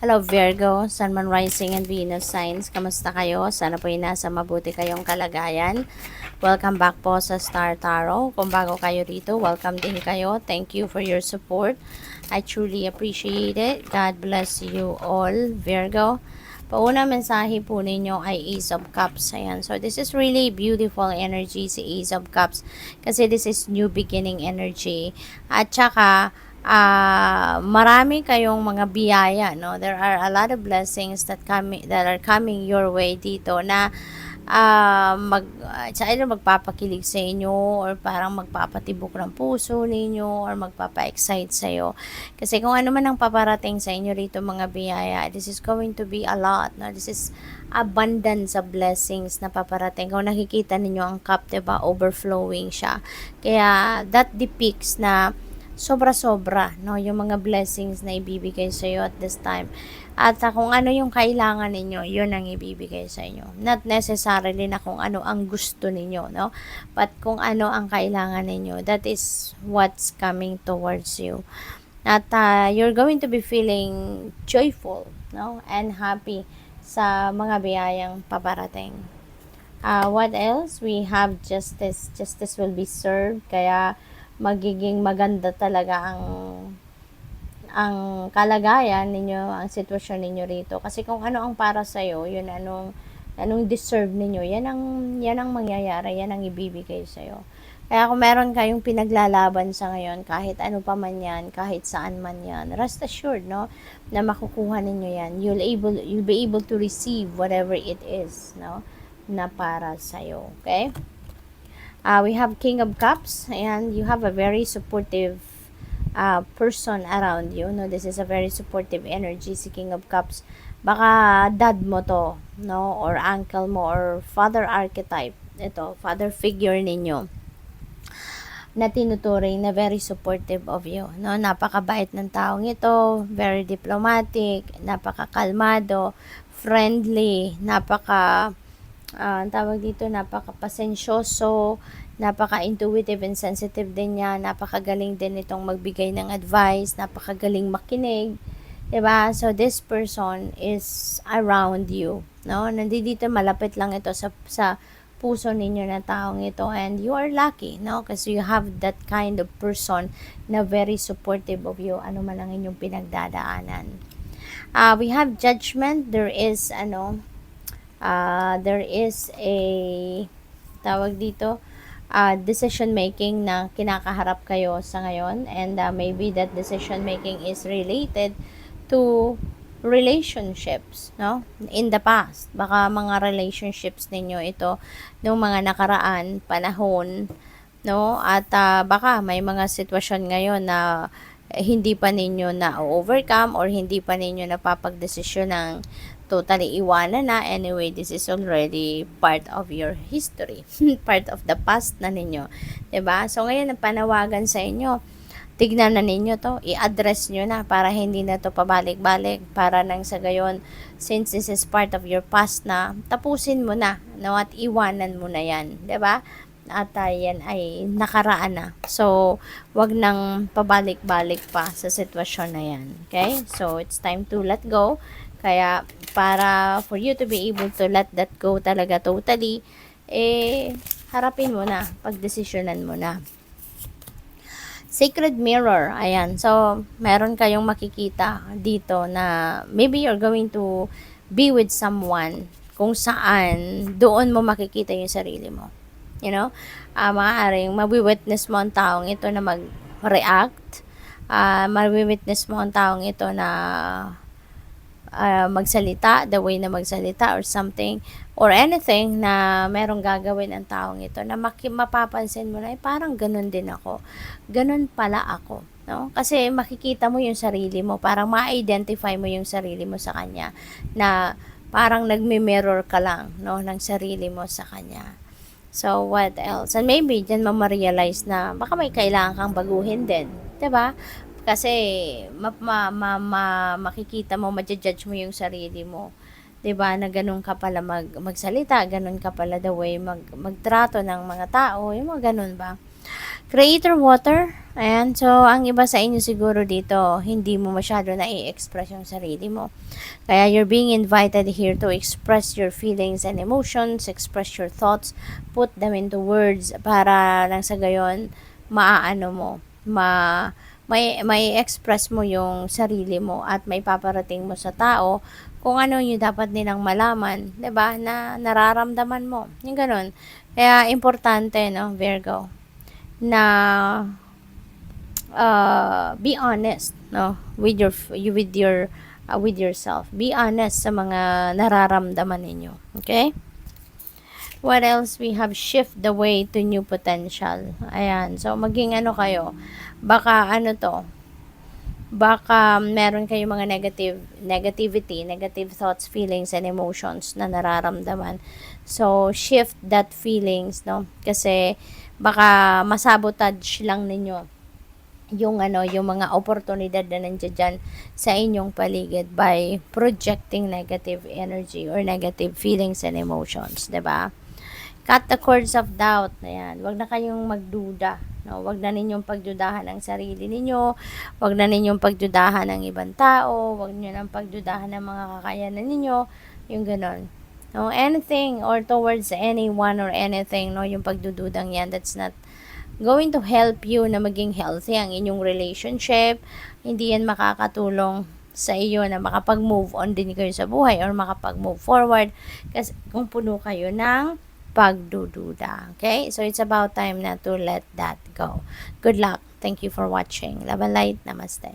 Hello Virgo, Sun, Moon, Rising, and Venus signs. Kamusta kayo? Sana po ay nasa mabuti kayong kalagayan. Welcome back po sa Star Tarot. Kung bago kayo rito, welcome din kayo. Thank you for your support. I truly appreciate it. God bless you all, Virgo. Paunang mensahe po ninyo ay Ace of Cups. Ayan. So, this is really beautiful energy si Ace of Cups. Kasi this is new beginning energy. At saka, marami kayong mga biyaya, no? There are a lot of blessings that are coming your way dito na sa either magpapakilig sa inyo or parang magpapatibok ng puso ninyo or magpapa-excite sa iyo. Kasi kung ano man ang paparating sa inyo rito mga biyaya, this is going to be a lot, no? This is abundance of blessings na paparating. Kung nakikita ninyo ang cup, diba, overflowing siya. Kaya that depicts na sobra-sobra, no, yung mga blessings na ibibigay sa iyo at this time. At kung ano yung kailangan ninyo, yun ang ibibigay sa inyo. Not necessarily na kung ano ang gusto ninyo, no? But kung ano ang kailangan ninyo, that is what's coming towards you. At you're going to be feeling joyful, no? And happy sa mga biyayang paparating. What else? We have justice. Justice will be served. Kaya magiging maganda talaga ang kalagayan ninyo, ang sitwasyon ninyo rito. Kasi kung ano ang para sa iyo, yun anong deserve ninyo, yan ang mangyayari, yan ang ibibigay sa iyo. Kaya kung meron kayong pinaglalaban sa ngayon, kahit ano pa man yan, kahit saan man yan, rest assured, no, na makukuha ninyo yan. You'll be able to receive whatever it is, no, na para sa iyo. Okay? We have King of Cups, and you have a very supportive person around you, no? This is a very supportive energy, si King of Cups. Baka dad mo to, no? Or uncle mo, or father archetype. Ito, father figure ninyo na tinuturing na very supportive of you, no? Napakabait ng taong ito, very diplomatic, napakakalmado, friendly, tawag dito, napaka-pasensyoso, napaka-intuitive and sensitive din niya, napakagaling din itong magbigay ng advice, napakagaling makinig, 'di ba? So this person is around you, no? Nandito malapit lang ito sa puso ninyo na taong ito, and you are lucky, no? Kasi you have that kind of person na very supportive of you, ano man ang inyong pinagdadaanan. We have judgment. There is a tawag dito, decision making na kinakaharap kayo sa ngayon, and maybe that decision making is related to relationships, no, in the past. Baka mga relationships ninyo ito nung mga nakaraan panahon, no, at baka may mga sitwasyon ngayon na hindi pa ninyo na overcome or hindi pa ninyo napapagdesisyon ng totally iwanan na. Anyway, this is already part of your history, part of the past na ninyo, 'di ba? So ngayon ang panawagan sa inyo, tignan na ninyo to, i-address nyo na para hindi na to pabalik-balik, para nang sa gayon, since this is part of your past na, tapusin mo na, no, at iwanan mo na yan, 'di ba? At yan ay nakaraan na. So, wag nang pabalik-balik pa sa sitwasyon na yan. Okay? So, it's time to let go. Kaya, para for you to be able to let that go talaga totally, harapin mo na, pagdesisyonan mo na. Sacred Mirror, ayan. So, meron kayong makikita dito na maybe you're going to be with someone kung saan doon mo makikita yung sarili mo. You know, maaaring mawi-witness mo ang taong ito na mag-react, mawi-witness mo ang taong ito na magsalita, the way na magsalita or something, or anything na merong gagawin ang taong ito na mapapansin mo na, parang ganun din ako. Ganun pala ako. No? Kasi makikita mo yung sarili mo, parang ma-identify mo yung sarili mo sa kanya, na parang nagme-mirror ka lang, no, ng sarili mo sa kanya. So, what else? And maybe, dyan ma-realize na baka may kailangan kang baguhin din. 'Di ba? Kasi, makikita mo, ma-judge mo yung sarili mo. 'Di ba? Na ganun ka pala magsalita, ganun ka pala the way magtrato ng mga tao, yung mga ganun ba? Creator water. Ayan. So, ang iba sa inyo siguro dito, hindi mo masyado na i-express yung sarili mo. Kaya you're being invited here to express your feelings and emotions, express your thoughts, put them into words para lang sa gayon, maaano mo, may express mo yung sarili mo at may paparating mo sa tao kung ano yung dapat nilang malaman, 'di ba? Na nararamdaman mo. Yung ganun. Kaya importante, no, Virgo, na be honest, no, with yourself. Be honest sa mga nararamdaman ninyo. Okay? What else? We have shift the way to new potential. Ayan. So, maging ano kayo. Baka ano to. Baka meron kayong mga negative thoughts, feelings, and emotions na nararamdaman. So, shift that feelings, no? Kasi, baka masabotage lang ninyo yung yung mga oportunidad na nandiyan dyan sa inyong paligid by projecting negative energy or negative feelings and emotions, 'di ba? Cut the cords of doubt. Ayan, wag na kayong magduda, no? Wag na ninyong pagdudahan ang sarili ninyo, wag na ninyong pagdudahan ng ibang tao, wag niyo nang pagdudahan ng mga kakayanan ninyo, yung ganon. No, anything or towards anyone or anything, no, yung pagdududang yan, that's not going to help you na maging healthy ang inyong relationship. Hindi yan makakatulong sa iyo na makapag-move on din kayo sa buhay or makapag-move forward kasi kung puno kayo ng pagdududa. Okay? So, it's about time na to let that go. Good luck. Thank you for watching. Love and light. Namaste.